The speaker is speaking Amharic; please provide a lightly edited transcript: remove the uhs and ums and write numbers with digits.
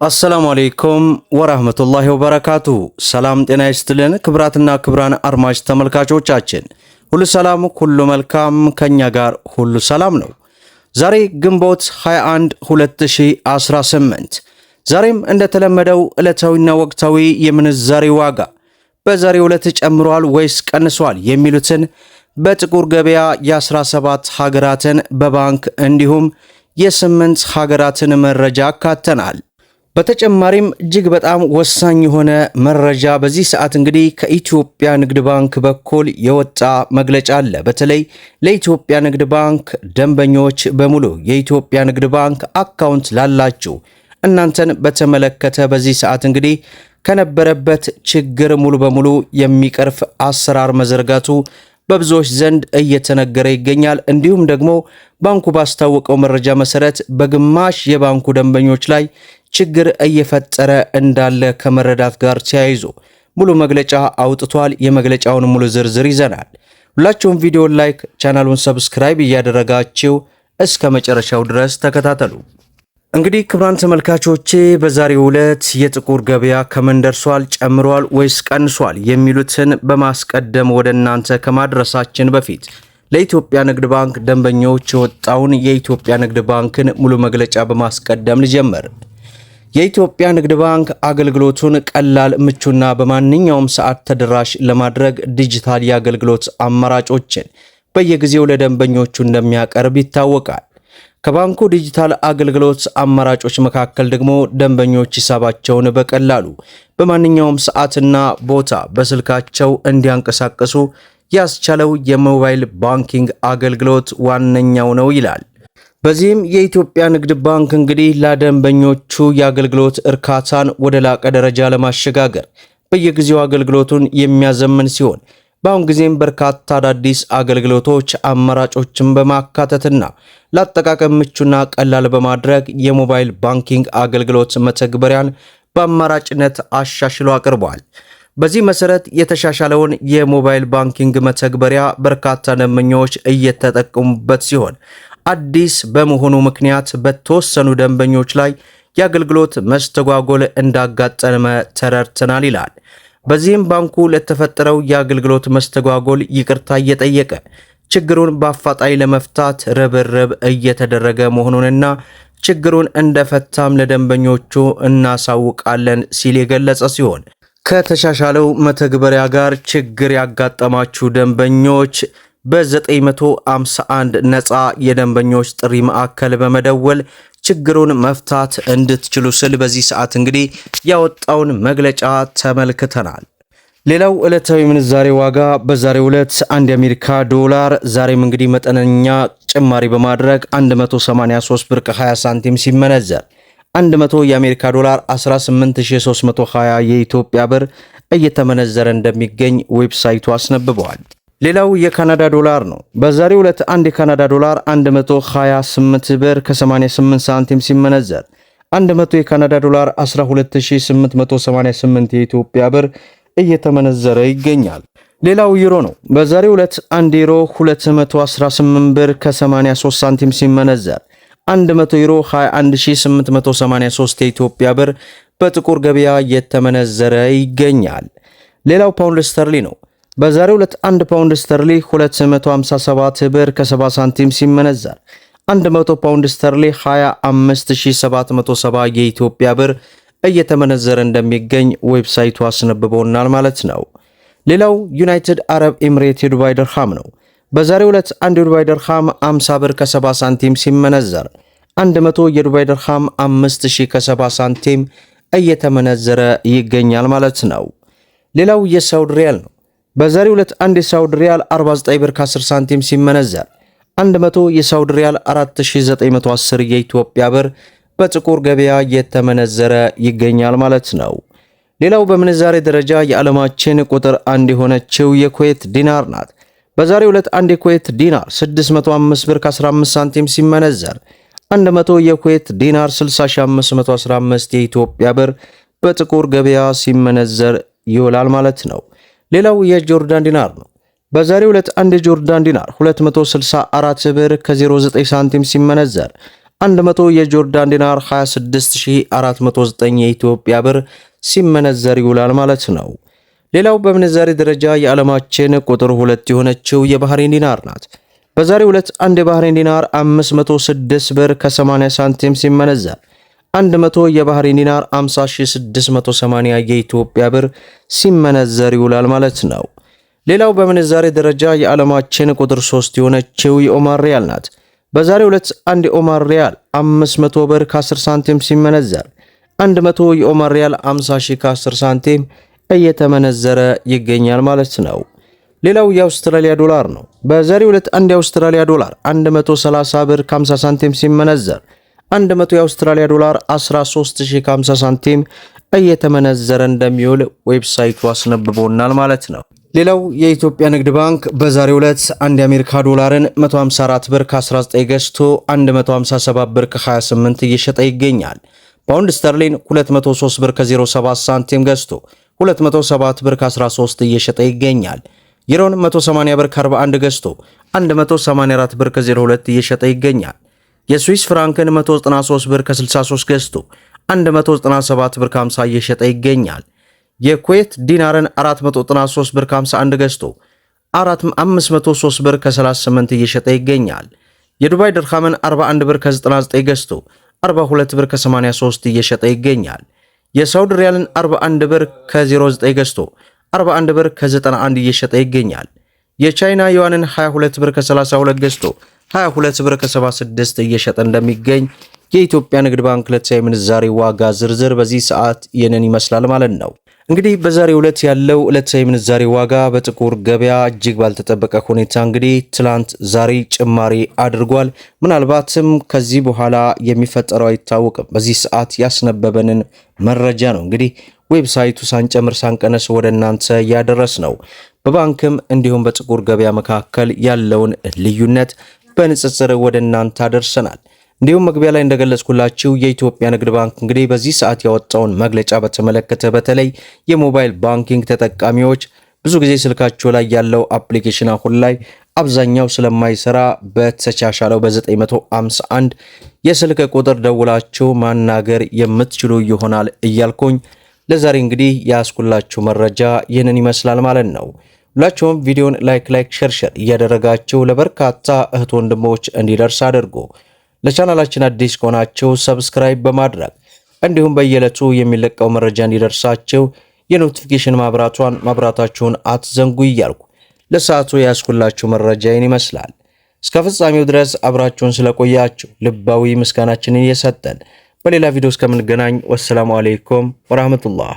አሰላሙ አለይኩም ወራህመቱላሂ ወበረካቱ። ሰላም ጤና ይስጥልን ክብራትና ክብራን አድማጭ ተመልካቾቻችን ሁሉ ሰላም ሁሉ መልካም፣ ከኛ ጋር ሁሉ ሰላም ነው። ዛሬ ግንቦት 21 2018 ዛሬም እንደተለመደው ዕለታዊና ወቅታዊ የምንዛሬ ዋጋ በዛሬው ዕለት ጨምሯል ወይስ ቀንሷል የሚሉትን በጥቁር ገበያ የ17 ሀገራትን በባንክ እንዲሁም የ8 ሀገራትን መረጃ አካተናል። በተጨማሪም እጅግ በጣም ወሳኝ የሆነ መረጃ በዚህ ሰዓት እንግዲህ ከኢትዮጵያ ንግድ ባንክ በኩል የወጣ መግለጫ አለ። በተለይ ለኢትዮጵያ ንግድ ባንክ ደንበኞች በሙሉ የኢትዮጵያ ንግድ ባንክ አካውንት ላላችሁ እናንተን በተመለከተ በዚህ ሰዓት እንግዲህ ከነበረበት ችግር ሙሉ በሙሉ የሚቀርፍ አሰራር መዘርጋቱ በብዙዎች ዘንድ እየተነገረ ይገኛል። እንዲሁም ደግሞ ባንኩ ባስታወቀው መረጃ መሰረት በግማሽ የባንኩ ደንበኞች ላይ ችግር እየፈጠረ እንዳለ ከመረዳት ጋር ተያይዞ ሙሉ መግለጫ አውጥቷል። የመግለጫውን ሙሉ ዝርዝር ይዘናል። ሁላችሁም ቪዲዮን ላይክ፣ ቻናሉን ሰብስክራይብ እያደረጋችሁ እስከ መጨረሻው ድረስ ተከታተሉ። እንግዲህ ክቡራን ተመልካቾቼ በዛሬው ዕለት የጥቁር ገበያ ከምን ደርሷል፣ ጨምሯል ወይስ ቀንሷል የሚሉትን በማስቀደም ወደ እናንተ ከማድረሳችን በፊት ለኢትዮጵያ ንግድ ባንክ ደንበኞች የወጣውን የኢትዮጵያ ንግድ ባንክን ሙሉ መግለጫ በማስቀደም ልጀምር። የኢትዮጵያ ንግድ ባንክ አገልግሎቱን ቀላል፣ ምቹና በማንኛውም ሰዓት ተደራሽ ለማድረግ ዲጂታል የአገልግሎት አማራጮችን በየጊዜው ለደንበኞቹ እንደሚያቀርብ ይታወቃል። ከባንኩ ዲጂታል አገልግሎት አማራጮች መካከል ደግሞ ደንበኞች ሂሳባቸውን በቀላሉ በማንኛውም ሰዓትና ቦታ በስልካቸው እንዲያንቀሳቀሱ ያስቻለው የሞባይል ባንኪንግ አገልግሎት ዋነኛው ነው ይላል። በዚህም የኢትዮጵያ ንግድ ባንክ እንግዲህ ለደንበኞቹ የአገልግሎት እርካታን ወደ ላቀ ደረጃ ለማሸጋገር በየጊዜው አገልግሎቱን የሚያዘምን ሲሆን በአሁን ጊዜም በርካታ አዳዲስ አገልግሎቶች አማራጮችን በማካተትና ለአጠቃቀም ምቹና ቀላል በማድረግ የሞባይል ባንኪንግ አገልግሎት መተግበሪያን በአማራጭነት አሻሽሎ አቅርቧል። በዚህ መሰረት የተሻሻለውን የሞባይል ባንኪንግ መተግበሪያ በርካታ ደንበኞች እየተጠቀሙበት ሲሆን አዲስ በመሆኑ ምክንያት በተወሰኑ ደንበኞች ላይ የአገልግሎት መስተጓጎል እንዳጋጠመ ተረድተናል ይላል። በዚህም ባንኩ ለተፈጠረው የአገልግሎት መስተጓጎል ይቅርታ እየጠየቀ ችግሩን በአፋጣኝ ለመፍታት ርብርብ እየተደረገ መሆኑንና ችግሩን እንደፈታም ለደንበኞቹ እናሳውቃለን ሲል የገለጸ ሲሆን ከተሻሻለው መተግበሪያ ጋር ችግር ያጋጠማችሁ ደንበኞች በ951 ነፃ የደንበኞች ጥሪ ማዕከል በመደወል ችግሩን መፍታት እንድትችሉ ስል በዚህ ሰዓት እንግዲህ ያወጣውን መግለጫ ተመልክተናል። ሌላው ዕለታዊ ምንዛሬ ዋጋ በዛሬው ዕለት አንድ የአሜሪካ ዶላር ዛሬም እንግዲህ መጠነኛ ጭማሪ በማድረግ 183 ብር ከ20 ሳንቲም ሲመነዘር 100 የአሜሪካ ዶላር 18320 የኢትዮጵያ ብር እየተመነዘረ እንደሚገኝ ዌብሳይቱ አስነብበዋል። ሌላው የካናዳ ዶላር ነው። በዛሬው ዕለት አንድ የካናዳ ዶላር 128 ብር ከ88 ሳንቲም ሲመነዘር 100 የካናዳ ዶላር 12888 የኢትዮጵያ ብር እየተመነዘረ ይገኛል። ሌላው ዩሮ ነው። በዛሬው ዕለት 1 ዩሮ 218 ብር ከ83 ሳንቲም ሲመነዘር 100 ዩሮ 21883 የኢትዮጵያ ብር በጥቁር ገበያ እየተመነዘረ ይገኛል። ሌላው ፓውንድ ስተርሊ ነው። በዛሬው ዕለት 1 ፓውንድ ስተርሊ 257 ብር ከ70 ሳንቲም ሲመነዘር 100 ፓውንድ ስተርሊ 25770 የኢትዮጵያ ብር እየተመነዘረ እንደሚገኝ ዌብሳይቱ አስነብቦናል ማለት ነው። ሌላው ዩናይትድ አረብ ኤምሬት የዱባይ ድርሃም ነው። በዛሬው ዕለት 1 የዱባይ ድርሃም 50 ብር ከ70 ሳንቲም ሲመነዘር 100 የዱባይ ድርሃም 5000 ከ70 ሳንቲም እየተመነዘረ ይገኛል ማለት ነው። ሌላው የሳውዲ ሪያል ነው። በዛሬው ዕለት 1 የሳውዲ ሪያል 49 ብር ከ10 ሳንቲም ሲመነዘር 100 የሳውዲ ሪያል 4910 የኢትዮጵያ ብር በጥቁር ገበያ የተመነዘረ ይገኛል ማለት ነው። ሌላው በምንዛሬ ደረጃ የዓለማችን ቁጥር 1 የሆነችው የኩዌት ዲናር ናት። በዛሬው ዕለት 1 የኩዌት ዲናር 605 ብር ከ15 ሳንቲም ሲመነዘር 100 የኩዌት ዲናር 60515 የኢትዮጵያ ብር በጥቁር ገበያ ሲመነዘር ይውላል ማለት ነው። ሌላው የጆርዳን ዲናር ነው። በዛሬው ዕለት 1 የጆርዳን ዲናር 264 ብር ከ09 ሳንቲም ሲመነዘር 100 የጆርዳን ዲናር 26409 የኢትዮጵያ ብር ሲመነዘር ይውላል ማለት ነው። ሌላው በምንዛሬ ደረጃ የዓለማችን ቁጥር 2 የሆነችው የባህሬን ዲናር ናት። በዛሬው ዕለት አንድ የባህሬን ዲናር 506 ብር ከ80 ሳንቲም ሲመነዘር 100 የባህሬን ዲናር 50680 የኢትዮጵያ ብር ሲመነዘር ይውላል ማለት ነው። ሌላው በምንዛሬ ደረጃ የዓለማችን ቁጥር 3 የሆነችው የኦማር ሪያል ናት። በዛሬው ዕለት አንድ የኦማር ሪያል 500 ብር ከ10 ሳንቲም ሲመነዘር 100 የኦማር ሪያል 50 ሺህ ከ10 ሳንቲም እየተመነዘረ ይገኛል ማለት ነው። ሌላው የአውስትራሊያ ዶላር ነው። በዛሬው ዕለት አንድ የአውስትራሊያ ዶላር 130 ብር ከ50 ሳንቲም ሲመነዘር 100 የአውስትራሊያ ዶላር 13050 ሳንቲም እየተመነዘረ እንደሚውል ዌብሳይቱ አስነብቦናል ማለት ነው። ሌላው የኢትዮጵያ ንግድ ባንክ በዛሬው ዕለት አንድ የአሜሪካ ዶላርን 154 ብር ከ19 ገዝቶ 157 ብር ከ28 እየሸጠ ይገኛል። ፓውንድ ስተርሊን 203 ብር ከ07 ሳንቲም ገዝቶ 207 ብር ከ13 እየሸጠ ይገኛል። ዩሮን 180 ብር ከ41 ገዝቶ 184 ብር ከ02 እየሸጠ ይገኛል። የስዊስ ፍራንክን 193 ብር ከ63 ገዝቶ 197 ብር ከ50 እየሸጠ ይገኛል። የኩዌት ዲናርን 493 ብር ከ51 ገዝቶ 503 ብር ከ38 እየሸጠ ይገኛል። የዱባይ ድርሃምን 41 ብር ከ99 ገዝቶ 42 ብር ከ83 እየሸጠ ይገኛል። የሳውዲ ሪያልን 41 ብር ከ09 ገዝቶ 41 ብር ከ91 እየሸጠ ይገኛል። የቻይና ዩዋንን 22 ብር ከ32 ገዝቶ 22 ብር ከ76 እየሸጠ እንደሚገኝ የኢትዮጵያ ንግድ ባንክ ዕለታዊ ምንዛሬ ዋጋ ዝርዝር በዚህ ሰዓት ይህንን ይመስላል ማለት ነው። እንግዲህ በዛሬው ዕለት ያለው ዕለታዊ ምንዛሬ ዋጋ በጥቁር ገበያ እጅግ ባልተጠበቀ ሁኔታ እንግዲህ ትላንት ዛሬ ጭማሪ አድርጓል። ምናልባትም ከዚህ በኋላ የሚፈጠረው አይታወቅም። በዚህ ሰዓት ያስነበበንን መረጃ ነው እንግዲህ ዌብሳይቱ ሳንጨምር ሳንቀነስ ወደ እናንተ ያደረስ ነው። በባንክም እንዲሁም በጥቁር ገበያ መካከል ያለውን ልዩነት በንጽጽር ወደ እናንተ አደርሰናል። እንዲሁም መግቢያ ላይ እንደገለጽኩላችሁ የኢትዮጵያ ንግድ ባንክ እንግዲህ በዚህ ሰዓት ያወጣውን መግለጫ በተመለከተ በተለይ የሞባይል ባንኪንግ ተጠቃሚዎች ብዙ ጊዜ ስልካቸው ላይ ያለው አፕሊኬሽን አሁን ላይ አብዛኛው ስለማይሰራ በተቻሻለው በ951 የስልክ ቁጥር ደውላችሁ ማናገር የምትችሉ ይሆናል እያልኩኝ ለዛሬ እንግዲህ ያስኩላችሁ መረጃ ይህንን ይመስላል ማለት ነው። ሁላችሁም ቪዲዮን ላይክ ሸር እያደረጋችሁ ለበርካታ እህት ወንድሞች እንዲደርስ አድርጉ። ለቻናላችን አዲስ ከሆናችሁ ሰብስክራይብ በማድረግ እንዲሁም በየዕለቱ የሚለቀው መረጃ እንዲደርሳችሁ የኖቲፊኬሽን ማብራታችሁን አትዘንጉ እያልኩ ለሰዓቱ ያስኩላችሁ መረጃ ይህን ይመስላል። እስከ ፍጻሜው ድረስ አብራችሁን ስለቆያችሁ ልባዊ ምስጋናችንን እየሰጠን በሌላ ቪዲዮ እስከምንገናኝ ወሰላሙ አለይኩም ወራህመቱላህ